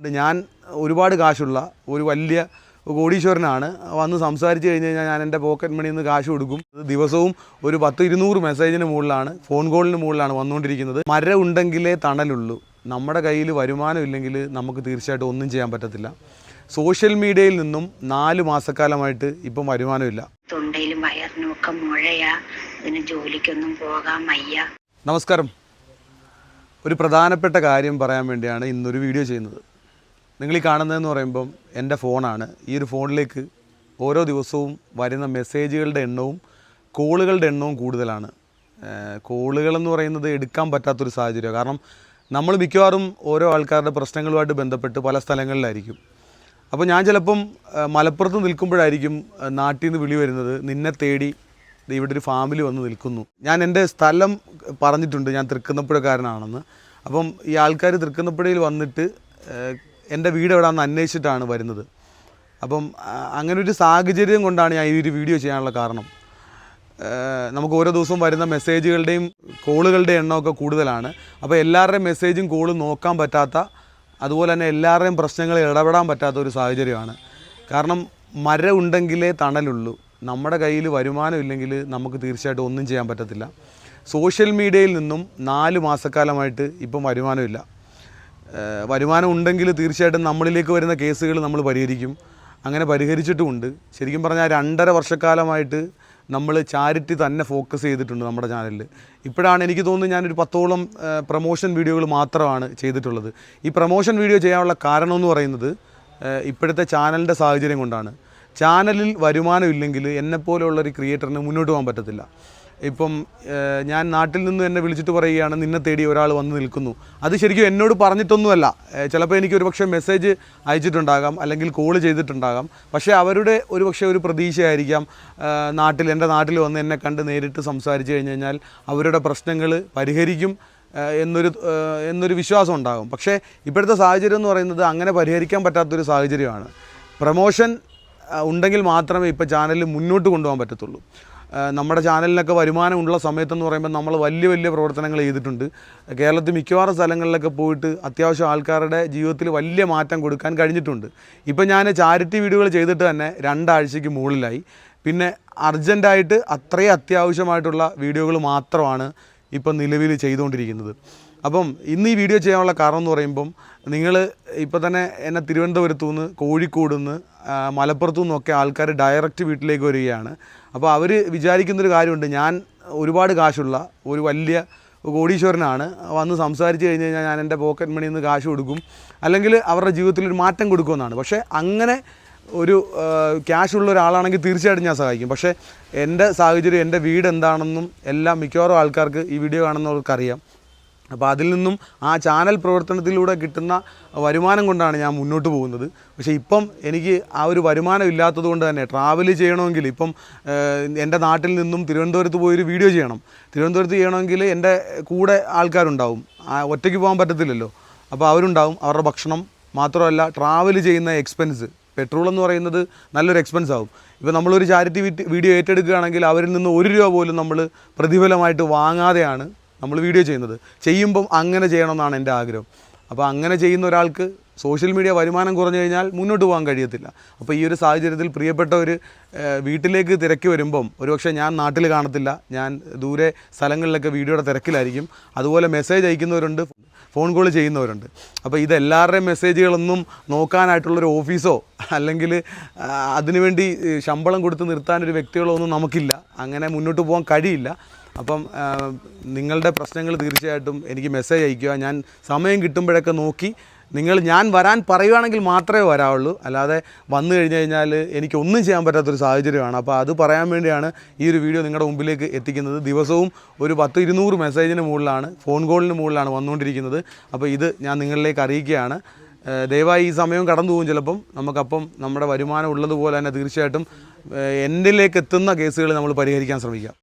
ഞാൻ ഒരുപാട് കാശുള്ള ഒരു വലിയ കോടീശ്വരനാണ്. വന്ന് സംസാരിച്ച് കഴിഞ്ഞ് കഴിഞ്ഞാൽ ഞാൻ എൻ്റെ പോക്കറ്റ് മണിയിൽ നിന്ന് കാശ് കൊടുക്കും. ദിവസവും ഒരു 10-200 മെസ്സേജിന് മുകളിലാണ്, ഫോൺ കോളിന് മുകളിലാണ് വന്നുകൊണ്ടിരിക്കുന്നത്. മരം ഉണ്ടെങ്കിലേ തണലുള്ളൂ. നമ്മുടെ കയ്യിൽ വരുമാനം ഇല്ലെങ്കിൽ നമുക്ക് തീർച്ചയായിട്ടും ഒന്നും ചെയ്യാൻ പറ്റത്തില്ല. സോഷ്യൽ മീഡിയയിൽ നിന്നും 4 മാസക്കാലമായിട്ട് ഇപ്പം വരുമാനമില്ല. തൊണ്ടയിലും വയറിനും ഒക്കെ മുഴയാ, അതിന് ജോലിക്കൊന്നും പോകാൻ വയ്യ. നമസ്കാരം. ഒരു പ്രധാനപ്പെട്ട കാര്യം പറയാൻ വേണ്ടിയാണ് ഇന്നൊരു വീഡിയോ ചെയ്യുന്നത്. നിങ്ങൾ ഈ കാണുന്നതെന്ന് പറയുമ്പം എൻ്റെ ഫോണാണ്. ഈ ഒരു ഫോണിലേക്ക് ഓരോ ദിവസവും വരുന്ന മെസ്സേജുകളുടെ എണ്ണവും കോളുകളുടെ എണ്ണവും കൂടുതലാണ്. കോളുകളെന്ന് പറയുന്നത് എടുക്കാൻ പറ്റാത്തൊരു സാഹചര്യമാണ്. കാരണം നമ്മൾ മിക്കവാറും ഓരോ ആൾക്കാരുടെ പ്രശ്നങ്ങളുമായിട്ട് ബന്ധപ്പെട്ട് പല സ്ഥലങ്ങളിലായിരിക്കും. അപ്പോൾ ഞാൻ ചിലപ്പം മലപ്പുറത്ത് നിൽക്കുമ്പോഴായിരിക്കും നാട്ടിൽ നിന്ന് വിളി വരുന്നത്, നിന്നെ തേടി ഇവിടെ ഒരു ഫാമിലി വന്ന് നിൽക്കുന്നു. ഞാൻ എൻ്റെ സ്ഥലം പറഞ്ഞിട്ടുണ്ട്, ഞാൻ തൃക്കുന്നപ്പുഴക്കാരനാണെന്ന്. അപ്പം ഈ ആൾക്കാർ തൃക്കുന്നപ്പുഴയിൽ വന്നിട്ട് എൻ്റെ വീട് എവിടെയാണെന്ന് അന്വേഷിച്ചിട്ടാണ് വരുന്നത്. അപ്പം അങ്ങനെ ഒരു സാഹചര്യം കൊണ്ടാണ് ഞാൻ ഈ ഒരു വീഡിയോ ചെയ്യാനുള്ള കാരണം. നമുക്ക് ഓരോ ദിവസവും വരുന്ന മെസ്സേജുകളുടെയും കോളുകളുടെയും എണ്ണമൊക്കെ കൂടുതലാണ്. അപ്പോൾ എല്ലാവരുടെയും മെസ്സേജും കോളും നോക്കാൻ പറ്റാത്ത, അതുപോലെ തന്നെ എല്ലാവരുടെയും പ്രശ്നങ്ങളിൽ ഇടപെടാൻ പറ്റാത്ത ഒരു സാഹചര്യമാണ്. കാരണം മരം ഉണ്ടെങ്കിലേ തണലുള്ളൂ. നമ്മുടെ കയ്യിൽ വരുമാനം ഇല്ലെങ്കിൽ നമുക്ക് തീർച്ചയായിട്ടും ഒന്നും ചെയ്യാൻ പറ്റത്തില്ല. സോഷ്യൽ മീഡിയയിൽ നിന്നും 4 മാസക്കാലമായിട്ട് ഇപ്പം വരുമാനമില്ല. വരുമാനം ഉണ്ടെങ്കിൽ തീർച്ചയായിട്ടും നമ്മളിലേക്ക് വരുന്ന കേസുകൾ നമ്മൾ പരിഹരിക്കും. അങ്ങനെ പരിഹരിച്ചിട്ടുമുണ്ട്. ശരിക്കും പറഞ്ഞാൽ 2.5 വർഷക്കാലമായിട്ട് നമ്മൾ ചാരിറ്റി തന്നെ ഫോക്കസ് ചെയ്തിട്ടുണ്ട് നമ്മുടെ ചാനലിൽ. ഇപ്പോഴാണ് എനിക്ക് തോന്നുന്നത് ഞാനൊരു 10ഓളം പ്രൊമോഷൻ വീഡിയോകൾ മാത്രമാണ് ചെയ്തിട്ടുള്ളത്. ഈ പ്രൊമോഷൻ വീഡിയോ ചെയ്യാനുള്ള കാരണം എന്ന് പറയുന്നത് ഇപ്പോഴത്തെ ചാനലിൻ്റെ സാഹചര്യം കൊണ്ടാണ്. ചാനലിൽ വരുമാനം ഇല്ലെങ്കിൽ എന്നെപ്പോലെയുള്ളൊരു ക്രിയേറ്ററിന് മുന്നോട്ട് പോകാൻ പറ്റത്തില്ല. ഇപ്പം ഞാൻ നാട്ടിൽ നിന്ന് എന്നെ വിളിച്ചിട്ട് പറയുകയാണ്, നിന്നെ തേടി ഒരാൾ വന്ന് നിൽക്കുന്നു. അത് ശരിക്കും എന്നോട് പറഞ്ഞിട്ടൊന്നുമല്ല. ചിലപ്പോൾ എനിക്ക് ഒരുപക്ഷെ മെസ്സേജ് അയച്ചിട്ടുണ്ടാകാം, അല്ലെങ്കിൽ കോൾ ചെയ്തിട്ടുണ്ടാകാം. പക്ഷേ അവരുടെ ഒരു പ്രതീക്ഷയായിരിക്കാം എൻ്റെ നാട്ടിൽ വന്ന് എന്നെ കണ്ട് നേരിട്ട് സംസാരിച്ച് കഴിഞ്ഞ് കഴിഞ്ഞാൽ അവരുടെ പ്രശ്നങ്ങൾ പരിഹരിക്കും എന്നൊരു വിശ്വാസം ഉണ്ടാകും. പക്ഷേ ഇപ്പോഴത്തെ സാഹചര്യം എന്ന് പറയുന്നത് അങ്ങനെ പരിഹരിക്കാൻ പറ്റാത്തൊരു സാഹചര്യമാണ്. പ്രൊമോഷൻ ഉണ്ടെങ്കിൽ മാത്രമേ ഇപ്പോൾ ചാനലിൽ മുന്നോട്ട് കൊണ്ടുപോകാൻ പറ്റത്തുള്ളൂ. നമ്മുടെ ചാനലിനൊക്കെ വരുമാനമുള്ള സമയത്തെന്ന് പറയുമ്പോൾ നമ്മൾ വലിയ പ്രവർത്തനങ്ങൾ ചെയ്തിട്ടുണ്ട്. കേരളത്തിൽ മിക്കവാറും സ്ഥലങ്ങളിലൊക്കെ പോയിട്ട് അത്യാവശ്യം ആൾക്കാരുടെ ജീവിതത്തിൽ വലിയ മാറ്റം കൊടുക്കാൻ കഴിഞ്ഞിട്ടുണ്ട്. ഇപ്പം ഞാൻ ചാരിറ്റി വീഡിയോകൾ ചെയ്തിട്ട് തന്നെ 2 ആഴ്ചയ്ക്ക് മുകളിലായി. പിന്നെ അർജൻറ്റായിട്ട് അത്രയും അത്യാവശ്യമായിട്ടുള്ള വീഡിയോകൾ മാത്രമാണ് ഇപ്പം നിലവിൽ ചെയ്തുകൊണ്ടിരിക്കുന്നത്. അപ്പം ഇന്ന് ഈ വീഡിയോ ചെയ്യാനുള്ള കാരണം എന്ന് പറയുമ്പം നിങ്ങൾ ഇപ്പോൾ തന്നെ എന്നെ തിരുവനന്തപുരത്തു നിന്ന്, കോഴിക്കോട് നിന്ന്, മലപ്പുറത്തു നിന്നൊക്കെ ആൾക്കാർ ഡയറക്റ്റ് വീട്ടിലേക്ക് വരികയാണ്. അപ്പോൾ അവർ വിചാരിക്കുന്നൊരു കാര്യമുണ്ട്, ഞാൻ ഒരുപാട് കാശുള്ള ഒരു വലിയ കോടീശ്വരനാണ്. വന്ന് സംസാരിച്ച് കഴിഞ്ഞ് കഴിഞ്ഞാൽ ഞാൻ എൻ്റെ പോക്കറ്റ് മണിയിൽ നിന്ന് കാശ് കൊടുക്കും, അല്ലെങ്കിൽ അവരുടെ ജീവിതത്തിലൊരു മാറ്റം കൊടുക്കുമെന്നാണ്. പക്ഷേ അങ്ങനെ ഒരു ക്യാഷുള്ള ഒരാളാണെങ്കിൽ തീർച്ചയായിട്ടും ഞാൻ സഹായിക്കും. പക്ഷേ എൻ്റെ സാഹചര്യം, എൻ്റെ വീട് എന്താണെന്നും എല്ലാം മിക്കവാറും ആൾക്കാർക്ക്, ഈ വീഡിയോ കാണുന്നവർക്കറിയാം. അപ്പോൾ അതിൽ നിന്നും ആ ചാനൽ പ്രവർത്തനത്തിലൂടെ കിട്ടുന്ന വരുമാനം കൊണ്ടാണ് ഞാൻ മുന്നോട്ട് പോകുന്നത്. പക്ഷേ ഇപ്പം എനിക്ക് ആ ഒരു വരുമാനം ഇല്ലാത്തത് കൊണ്ട് തന്നെ ട്രാവൽ ചെയ്യണമെങ്കിൽ, ഇപ്പം എൻ്റെ നാട്ടിൽ നിന്നും തിരുവനന്തപുരത്ത് പോയൊരു വീഡിയോ ചെയ്യണം. തിരുവനന്തപുരത്ത് ചെയ്യണമെങ്കിൽ എൻ്റെ കൂടെ ആൾക്കാരുണ്ടാവും, ഒറ്റയ്ക്ക് പോകാൻ പറ്റത്തില്ലല്ലോ. അപ്പോൾ അവരുണ്ടാവും. അവരുടെ ഭക്ഷണം മാത്രമല്ല, ട്രാവൽ ചെയ്യുന്ന എക്സ്പെൻസ്, പെട്രോൾ എന്ന് പറയുന്നത് നല്ലൊരു എക്സ്പെൻസ് ആവും. ഇപ്പോൾ നമ്മളൊരു ചാരിറ്റി വീഡിയോ ഏറ്റെടുക്കുകയാണെങ്കിൽ അവരിൽ നിന്ന് 1 രൂപ പോലും നമ്മൾ പ്രതിഫലമായിട്ട് വാങ്ങാതെയാണ് നമ്മൾ വീഡിയോ ചെയ്യുമ്പം അങ്ങനെ ചെയ്യണമെന്നാണ് എൻ്റെ ആഗ്രഹം. അപ്പോൾ അങ്ങനെ ചെയ്യുന്ന ഒരാൾക്ക് സോഷ്യൽ മീഡിയ വരുമാനം കുറഞ്ഞു കഴിഞ്ഞാൽ മുന്നോട്ട് പോകാൻ കഴിയത്തില്ല. അപ്പോൾ ഈ ഒരു സാഹചര്യത്തിൽ പ്രിയപ്പെട്ടവർ വീട്ടിലേക്ക് തിരക്കി വരുമ്പം ഒരുപക്ഷെ ഞാൻ നാട്ടിൽ കാണത്തില്ല, ഞാൻ ദൂരെ സ്ഥലങ്ങളിലൊക്കെ വീഡിയോയുടെ തിരക്കിലായിരിക്കും. അതുപോലെ മെസ്സേജ് അയക്കുന്നവരുണ്ട്, ഫോൺ കോൾ ചെയ്യുന്നവരുണ്ട്. അപ്പോൾ ഇതെല്ലാവരുടെയും മെസ്സേജുകളൊന്നും നോക്കാനായിട്ടുള്ളൊരു ഓഫീസോ അല്ലെങ്കിൽ അതിനുവേണ്ടി ശമ്പളം കൊടുത്ത് നിർത്താനൊരു വ്യക്തികളോ ഒന്നും നമുക്കില്ല. അങ്ങനെ മുന്നോട്ട് പോകാൻ കഴിയില്ല. അപ്പം നിങ്ങളുടെ പ്രശ്നങ്ങൾ തീർച്ചയായിട്ടും എനിക്ക് മെസ്സേജ് അയയ്ക്കുക. ഞാൻ സമയം കിട്ടുമ്പോഴൊക്കെ നോക്കി, ഞാൻ വരാൻ പറയുകയാണെങ്കിൽ മാത്രമേ വരാവുള്ളൂ. അല്ലാതെ വന്നു കഴിഞ്ഞാൽ എനിക്കൊന്നും ചെയ്യാൻ പറ്റാത്തൊരു സാഹചര്യമാണ്. അപ്പോൾ അത് പറയാൻ വേണ്ടിയാണ് ഈ ഒരു വീഡിയോ നിങ്ങളുടെ മുമ്പിലേക്ക് എത്തിക്കുന്നത്. ദിവസവും ഒരു 10-200 മെസ്സേജിന് മുകളിലാണ്, ഫോൺ കോളിന് മുകളിലാണ് വന്നുകൊണ്ടിരിക്കുന്നത്. അപ്പോൾ ഇത് ഞാൻ നിങ്ങളിലേക്ക് അറിയിക്കുകയാണ്. ദയവായി ഈ സമയം കടന്നു പോകും. ചിലപ്പം നമുക്കപ്പം നമ്മുടെ വരുമാനം ഉള്ളതുപോലെ തന്നെ തീർച്ചയായിട്ടും എന്നിലേക്ക് എത്തുന്ന കേസുകൾ നമ്മൾ പരിഹരിക്കാൻ ശ്രമിക്കാം.